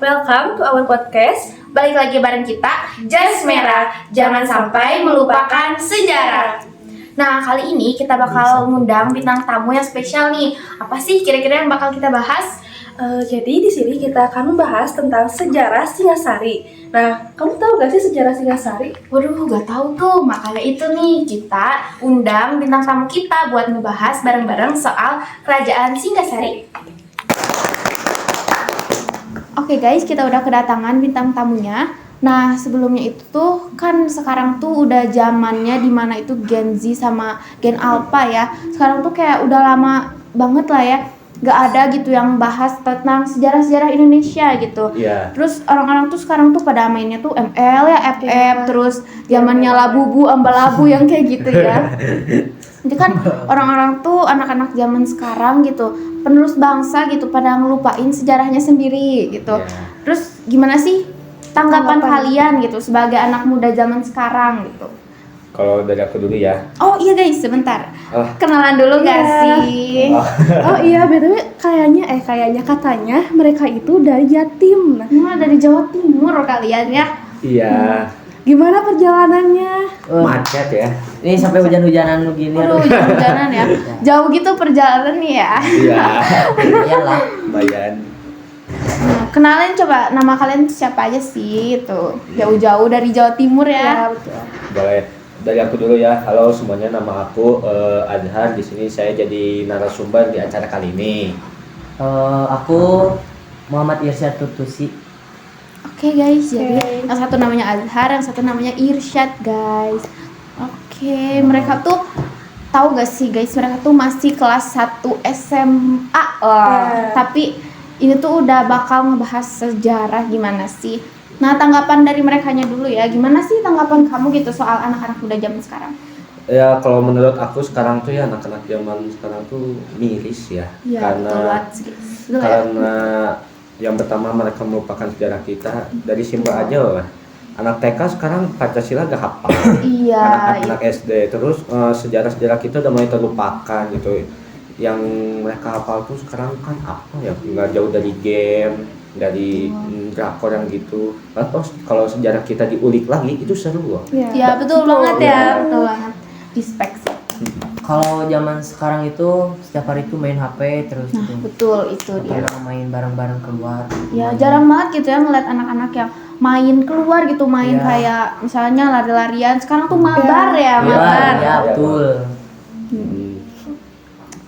welcome to our podcast. Balik lagi bareng kita, Jas Merah. Jangan sampai melupakan sejarah. Nah, kali ini kita bakal ngundang bintang tamu yang spesial nih. Apa sih kira-kira yang bakal kita bahas? Jadi di sini kita akan membahas tentang sejarah Singasari. Nah, kamu tahu gak sih sejarah Singasari? Waduh, gak tahu tuh. Makanya itu nih, kita undang bintang tamu kita buat ngebahas bareng-bareng soal kerajaan Singasari. Oke guys, kita udah kedatangan bintang tamunya. Nah, sebelumnya itu tuh kan sekarang tuh udah zamannya dimana itu Gen Z sama Gen Alpha ya. Sekarang tuh kayak udah lama banget lah ya, gak ada gitu yang bahas tentang sejarah-sejarah Indonesia gitu. Iya. Terus orang-orang tuh sekarang tuh pada mainnya tuh ML ya, FF, terus zamannya labubu, ambal-labu yang kayak gitu ya. Jadi kan orang-orang tuh anak-anak zaman sekarang gitu, penerus bangsa gitu, pada ngelupain sejarahnya sendiri gitu. Yeah. Terus gimana sih tanggapan kalian gitu sebagai anak muda zaman sekarang gitu? Kalau dari aku dulu ya. Oh iya guys, sebentar. Oh. Kenalan dulu gak Iya. sih? Oh iya, BTW katanya mereka itu dari Jatim. Nah, Dari Jawa Timur kalian ya. Iya. gimana perjalanannya? Macet ya. Ini sampai hujan-hujanan begini. Aduh, hujan-hujanan ya. Jauh gitu perjalanan nih ya. Iya. Iyalah. Bayan. Nah, kenalin coba nama kalian siapa aja sih itu. Jauh-jauh dari Jawa Timur ya. Betul. Boleh. Dari aku dulu ya. Halo semuanya, nama aku Adhar. Di sini saya jadi narasumber di acara kali ini. Aku Muhammad Irsyad Tutusi. Oke guys, jadi Oke. yang satu namanya Azhar, yang satu namanya Irsyad guys. Oke, mereka tuh tahu gak sih guys, mereka tuh masih kelas 1 SMA tapi ini tuh udah bakal ngebahas sejarah gimana sih. Nah, tanggapan dari merekanya dulu ya. Gimana sih tanggapan kamu gitu soal anak-anak muda zaman sekarang? Ya kalau menurut aku sekarang tuh ya anak-anak zaman sekarang tuh miris ya. Iya, betul ya. Karena yang pertama mereka melupakan sejarah kita dari simpel aja lah. Anak TK sekarang Pancasila gak hafal. Iya. Anak SD terus sejarah-sejarah kita udah mulai terlupakan gitu. Yang mereka hafal tuh sekarang kan apa ya, nggak jauh dari game, dari drakor yang gitu. Terus kalau sejarah kita diulik lagi itu seru loh. Iya, betul banget ya, Ya. betul banget. Respect sih. Kalau zaman sekarang itu setiap hari itu main HP terus Nah, gitu. betul itu dia. Pernah main bareng-bareng keluar. Ya, jarang banget gitu ya ngeliat anak-anak yang main keluar gitu, main Iya. kayak misalnya lari-larian. Sekarang tuh mabar ya, mabar. Ya, betul.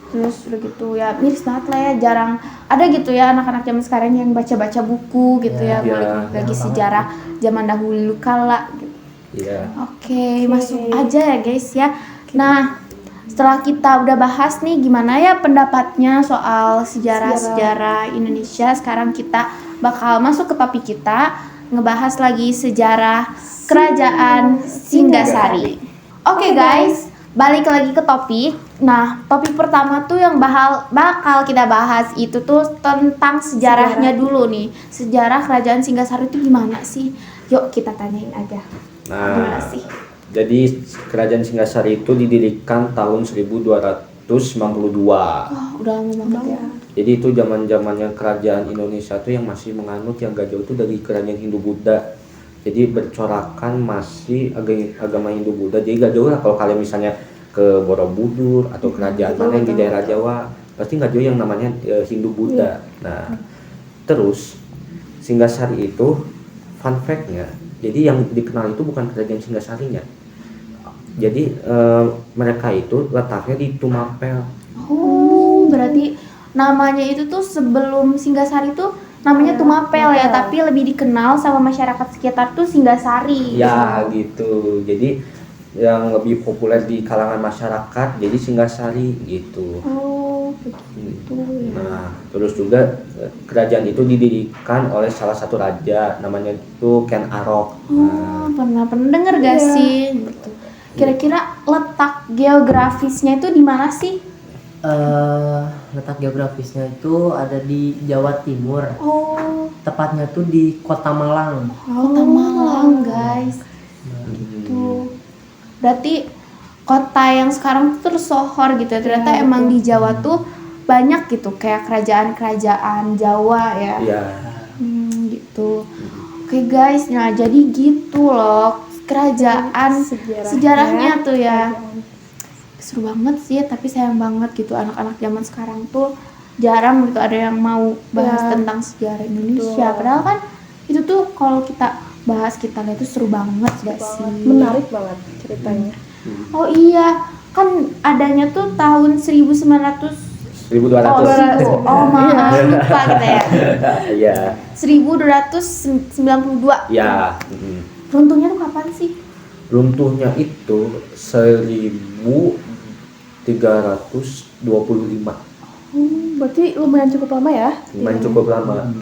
Terus udah gitu ya, miris banget lah ya, jarang ada gitu ya anak-anak zaman sekarang yang baca-baca buku gitu ya, Ya, ngulik lagi jarang sejarah zaman dahulu kala gitu. Iya. Oke, masuk aja ya guys ya. Nah, setelah kita udah bahas nih gimana ya pendapatnya soal sejarah-sejarah Indonesia, sekarang kita bakal masuk ke topik kita, ngebahas lagi sejarah Kerajaan Singgasari. Oke guys, balik lagi ke topik. Nah, topik pertama tuh yang bakal kita bahas itu tuh tentang sejarahnya dulu nih. Sejarah Kerajaan Singgasari itu gimana sih? Yuk kita tanyain aja. Gimana Nah, sih? jadi Kerajaan Singgasari itu didirikan tahun 1292. Wah, udah lama banget ya. Jadi itu zaman-zamannya kerajaan Indonesia tuh yang masih menganut yang gak jauh itu dari kerajaan Hindu-Buddha. Jadi bercorakan masih agama Hindu-Buddha. Jadi gak jauh lah kalau kalian misalnya ke Borobudur atau kerajaan mana yang di daerah Jawa, pasti gak jauh yang namanya Hindu-Buddha. Nah, terus Singgasari itu fun fact-nya, jadi yang dikenal itu bukan kerajaan Singgasarinya. Jadi mereka itu letaknya di Tumapel. Oh, berarti namanya itu tuh sebelum Singgasari tuh namanya Tumapel ya, tapi lebih dikenal sama masyarakat sekitar tuh Singgasari. Ya gitu. Jadi yang lebih populer di kalangan masyarakat jadi Singgasari gitu. Oh, begitu ya. Nah, terus juga kerajaan itu didirikan oleh salah satu raja namanya itu Ken Arok. Oh, pernah denger gak sih? Gitu. Kira-kira letak geografisnya itu di mana sih? Letak geografisnya itu ada di Jawa Timur. Oh, Tepatnya tuh di Kota Malang. Kota Malang, guys. Gitu. Berarti kota yang sekarang tuh tersohor gitu ya. Ternyata emang di Jawa tuh banyak gitu kayak kerajaan-kerajaan Jawa ya. Iya. Gitu. Oke guys, nah jadi gitu loh kerajaan sejarahnya tuh ya. Seru banget sih, tapi sayang banget gitu anak-anak zaman sekarang tuh jarang gitu ada yang mau bahas tentang sejarah Indonesia. Padahal kan itu tuh kalau kita bahas kita lihat tuh seru banget gak sih? Menarik banget ceritanya. Oh iya, kan adanya tuh tahun 1900 1200. Oh maaf lupa kita ya. Iya. 1292. Ya. Runtuhnya tuh kapan sih? Runtuhnya itu 1325. Berarti lumayan cukup lama ya? Lumayan cukup lama.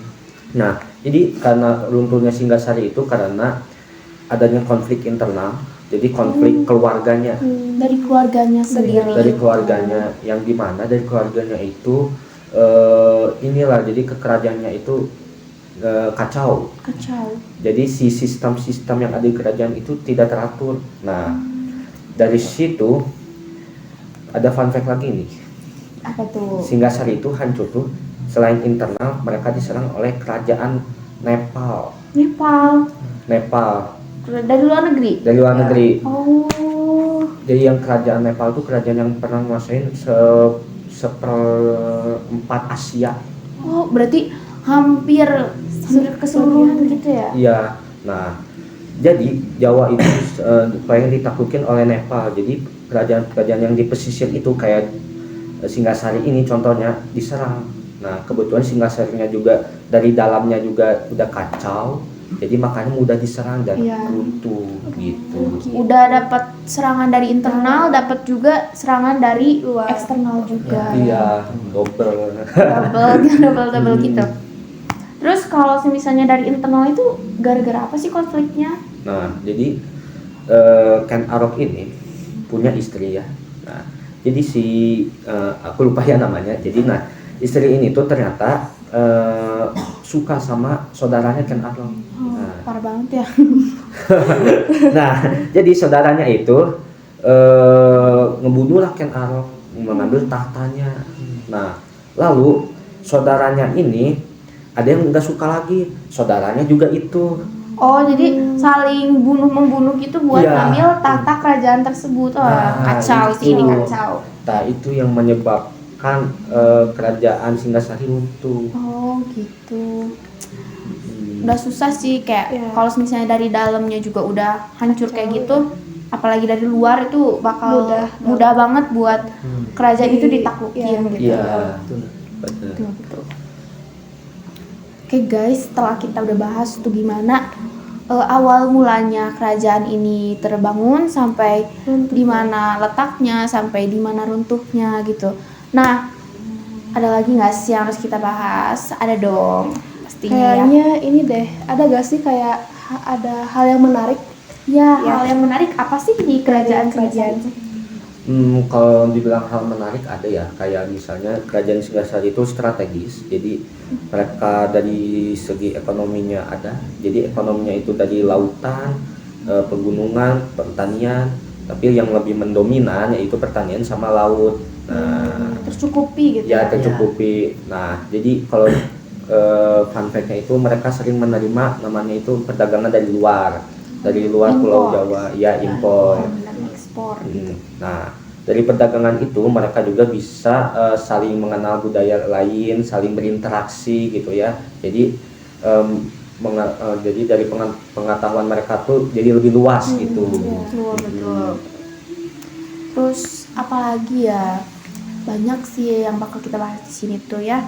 Nah, jadi karena runtuhnya Singgasari itu karena adanya konflik internal, jadi konflik keluarganya. Dari keluarganya sendiri. Dari keluarganya, yang dimana dari keluarganya itu inilah, jadi kekerajaannya itu kacau. Jadi si sistem-sistem yang ada di kerajaan itu tidak teratur. Nah, dari situ ada fun fact lagi nih. Apa tuh? Singgasari itu hancur tuh selain internal, mereka diserang oleh kerajaan Nepal. Dari luar negeri? Dari luar negeri. Oh. Jadi yang kerajaan Nepal itu kerajaan yang pernah menguasai seperempat Asia. Oh, berarti hampir keseluruhan gitu ya? Iya. Nah, jadi Jawa itu paling ditaklukin oleh Nepal. Jadi kerajaan-kerajaan yang di pesisir itu kayak Singgasari ini contohnya diserang. Nah, kebetulan Singgasarinya juga dari dalamnya juga udah kacau. Jadi makanya mudah diserang dan runtuh gitu. Udah dapat serangan dari internal, dapat juga serangan dari eksternal juga. Iya, double gitu. Terus kalau misalnya dari internal itu gara-gara apa sih konfliknya? Nah, jadi Ken Arok ini punya istri ya. Nah, jadi aku lupa ya namanya. Jadi istri ini tuh ternyata suka sama saudaranya Ken Arok. Parah banget ya. Nah, jadi saudaranya itu ngebunuhlah Ken Arok, mengambil tahtanya. Nah, lalu saudaranya ini ada yang nggak suka lagi, saudaranya juga itu. Oh, jadi saling bunuh-membunuh gitu buat ngambil tahta kerajaan tersebut. Kacau sih ini, kacau. Nah, itu yang menyebabkan kerajaan Singgasari runtuh. Oh, gitu. Udah susah sih kayak kalau misalnya dari dalamnya juga udah hancur kayak gitu, apalagi dari luar itu bakal mudah banget buat kerajaan itu ditaklukin gitu. Iya, betul. Oke guys, setelah kita udah bahas tuh gimana awal mulanya kerajaan ini terbangun sampai di mana letaknya, sampai di mana runtuhnya gitu. Nah, ada lagi nggak sih yang harus kita bahas? Ada dong, pastinya. Kayaknya ini deh, ada gak sih kayak ada hal yang menarik? Hal yang menarik apa sih di kerajaan? Kalau dibilang hal menarik ada ya, kayak misalnya kerajaan Singgasari itu strategis. Jadi mereka dari segi ekonominya ada. Jadi ekonominya itu dari lautan, pegunungan, pertanian. Tapi yang lebih mendominan yaitu pertanian sama laut. Nah, tercukupi gitu ya. Tercukupi. Nah, jadi kalau fun fact-nya itu mereka sering menerima namanya itu perdagangan dari luar Pulau Jawa, ya impor. Ekspor. Nah, dari perdagangan itu mereka juga bisa saling mengenal budaya lain, saling berinteraksi gitu ya. Jadi jadi dari pengetahuan mereka tuh jadi lebih luas gitu. Betul. Terus apalagi ya? Banyak sih yang bakal kita bahas di sini tuh ya.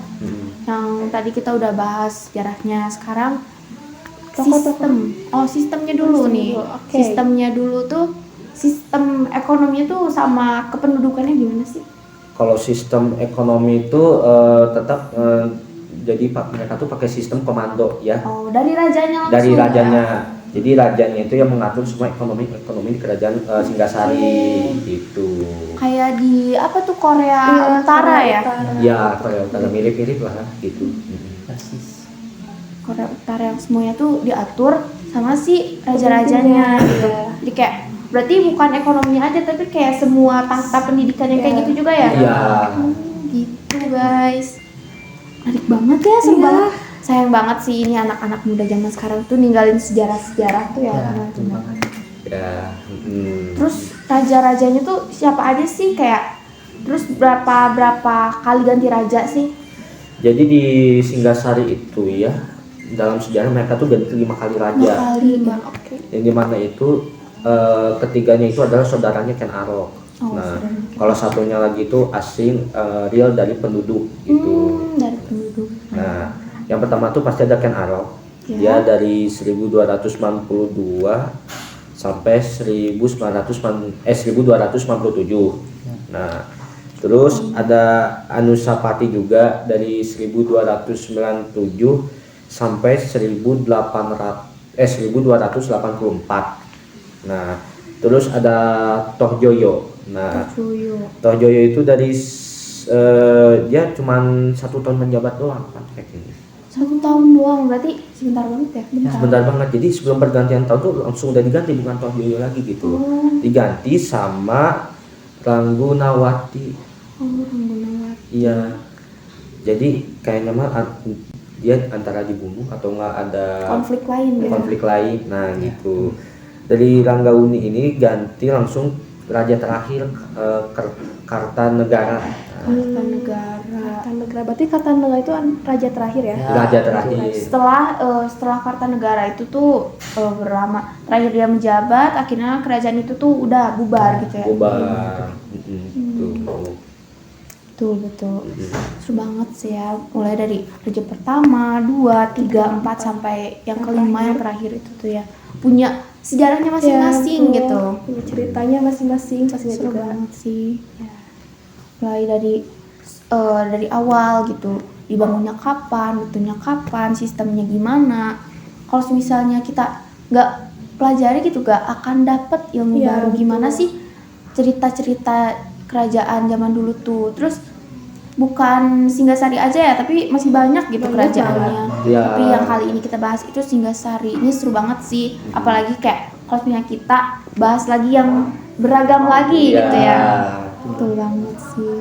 Yang tadi kita udah bahas sejarahnya, sekarang sistemnya dulu nih. Sistemnya dulu tuh, sistem ekonominya tuh sama kependudukannya gimana sih? Kalau sistem ekonomi itu tetap jadi mereka tuh pakai sistem komando ya. Oh, dari rajanya langsung. Dari rajanya. Jadi rajanya itu yang mengatur semua ekonomi di kerajaan Singgasari gitu. Kayak di apa tuh Korea Utara ya? Ya, Korea Utara mirip-mirip lah gitu. Korea Utara yang semuanya tuh diatur sama si raja-rajanya gitu. Jadi kayak berarti bukan ekonominya aja tapi kayak semua tahta pendidikannya kayak gitu juga ya? Iya. Gitu guys. Menarik banget ya, seru banget. sayang banget sih ini anak-anak muda zaman sekarang tuh ninggalin sejarah-sejarah tuh ya. Ya, benar, betul benar. banget. Ya. Terus raja-rajanya tuh siapa aja sih kayak terus berapa kali ganti raja sih? Jadi di Singgasari itu ya dalam sejarah mereka tuh ganti 5 kali 5 raja. kali ya. Oke. Yang dimana itu ketiganya itu adalah saudaranya Ken Arok. Oh, Nah, saudaranya Ken kalau satunya lagi itu asing real dari penduduk gitu. Dari penduduk. Nah, yang pertama tuh pasti ada Ken Arok. Ya. Dia dari 1292 sampai 1297. Nah, terus ada Anusapati juga dari 1297 sampai 1284. Nah, terus ada Tohjoyo. Nah, Tohjoyo itu dari dia cuman 1 tahun menjabat doang kan kayak gini. 1 tahun doang berarti sebentar banget ya. Sebentar banget. Jadi sebelum pergantian tahun tuh langsung udah diganti, bukan Tohjoyo lagi gitu. Diganti sama Ranggunawati. Ranggunawati. Iya. Jadi kayaknya mah dia antara dibunuh atau nggak ada Konflik lain ya. konflik lain. Nah, gitu. Dari Ranggauni ini ganti langsung raja terakhir Kartanegara. Kartanegara. Berarti Kartanegara itu raja terakhir ya? Ya. Raja terakhir. Setelah Kartanegara itu tuh berlama terakhir dia menjabat, akhirnya kerajaan itu tuh udah bubar gitu ya. Bubar. Betul. Seru banget sih ya. Mulai dari raja pertama, 2, 3, 4 sampai yang kelima yang terakhir itu tuh ya. Punya sejarahnya masing-masing Ya, gitu. punya ceritanya masing-masing pastinya Seru juga. banget sih. Ya. Mulai dari awal gitu. Dibangunnya kapan, bentuknya kapan, sistemnya gimana. Kalau misalnya kita nggak pelajari gitu gak akan dapet ilmu Iya, baru gimana betul. sih cerita-cerita kerajaan zaman dulu tuh. Terus bukan Singgasari aja ya, tapi masih banyak gitu Banyak kerajaannya. Iya. Tapi yang kali ini kita bahas itu Singgasari. Ini seru banget sih. Apalagi kayak kalau punya kita bahas lagi yang beragam lagi Iya. gitu ya. Betul banget sih.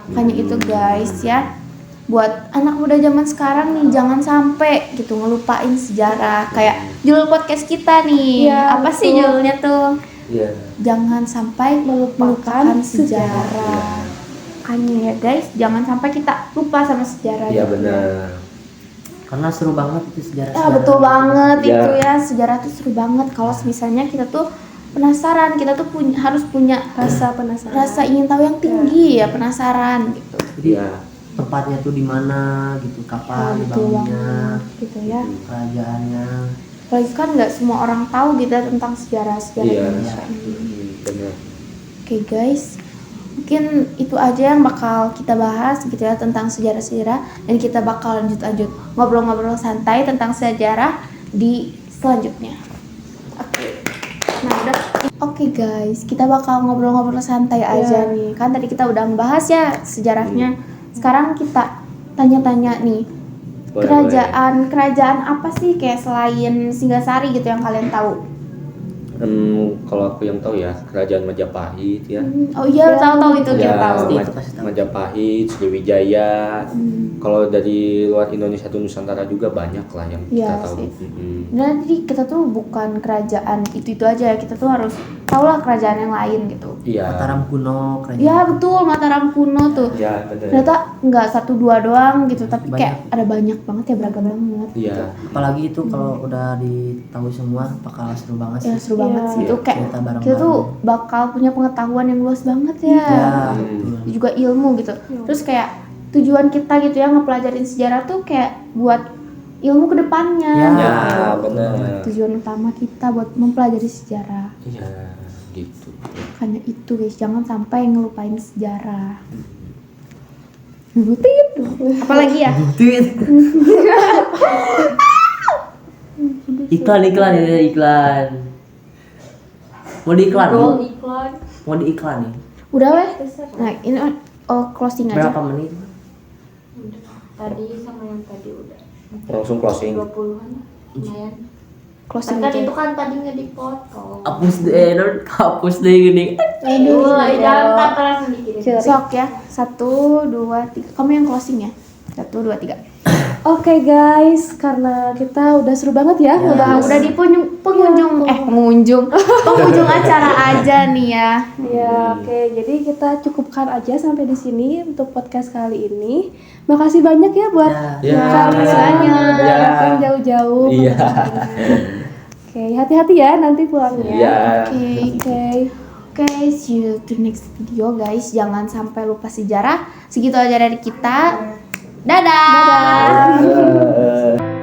Makanya itu guys ya. Buat anak muda zaman sekarang nih jangan sampai gitu ngelupain sejarah. Kayak judul podcast kita nih. Iya, Apa sih betul. judulnya tuh? Iya. Jangan sampai melupakan sejarah. Makanya ya guys, jangan sampai kita lupa sama sejarah. Iya gitu. benar. Karena seru banget itu sejarah. Ya betul banget Iya. itu ya, sejarah tuh seru banget. Kalau misalnya kita tuh penasaran, kita tuh harus punya Rasa penasaran. rasa ingin tahu yang tinggi ya, penasaran gitu. Jadi Iya. tempatnya tuh di mana gitu, kapan Betul dibangunnya, banget gitu ya. kerajaannya. Apalagi kan nggak semua orang tahu gitu ya tentang sejarah-sejarah Iya. Indonesia ini. Benar. Oke guys, mungkin itu aja yang bakal kita bahas gitu ya tentang sejarah-sejarah, dan kita bakal lanjut ngobrol-ngobrol santai tentang sejarah di selanjutnya. Oke. Nah, udah. Oke guys, kita bakal ngobrol-ngobrol santai aja nih. Kan tadi kita udah membahas ya sejarahnya. Sekarang kita tanya-tanya nih. Boleh, Kerajaan apa sih kayak selain Singgasari gitu yang kalian tahu? Kalau aku yang tahu ya kerajaan Majapahit ya. Oh iya, tahu itu kita Ya, tahu. Pasti itu pasti tahu. Majapahit, Sriwijaya. Kalau dari luar Indonesia tuh Nusantara juga banyak lah yang kita Iya tahu. sih. Mm-mm. Nah, jadi kita tuh bukan kerajaan itu aja, kita tuh harus tahu lah kerajaan yang lain gitu. Iya. Mataram kuno, kerajaan. Ya betul, Mataram kuno tuh. Ya benar. Ternyata nggak 1-2 doang gitu, tapi Banyak. kayak ada banyak banget ya, beragam banget. Iya. Apalagi itu kalau udah ditahu semua bakal seru banget Ya sih. seru banget sih itu, kayak Cerita bareng-bareng. kita tuh bakal punya pengetahuan yang luas banget ya. Ya, Hmm. betul. Juga ilmu gitu. Terus kayak tujuan kita gitu ya ngepelajarin sejarah tuh kayak buat ilmu kedepannya. Ya. Ya gitu. benar. Tujuan utama kita buat mempelajari sejarah. Iya gitu. Makanya itu guys, jangan sampai ngelupain sejarah. Butit. Apalagi ya? Duit. iklan ini iklan. Mau diiklan? Mau diiklan nih. Udah weh. Nah, ini closing aja. Berapa menit? Tadi sama yang tadi udah Langsung closing. 20-an lumayan. Closing Kan aja. itu kan tadi nggak dipotong. Hapus deh gini. Jangan kata langsung dikirim. Sok ya. 1, 2, 3. Kamu yang closing ya. 1, 2, 3. Oke guys, karena kita udah seru banget ya ngebahas. Udah di pengunjung acara aja nih ya. Ya, oke. Jadi kita cukupkan aja sampai di sini untuk podcast kali ini. Makasih banyak ya buat Ya, kalian yang udah ya. datang jauh-jauh. Iya. Oke, hati-hati ya nanti pulangnya. Iya. Oke. Oke, see you to next video guys. Jangan sampai lupa sejarah. Segitu aja dari kita. Dadah. Dadah.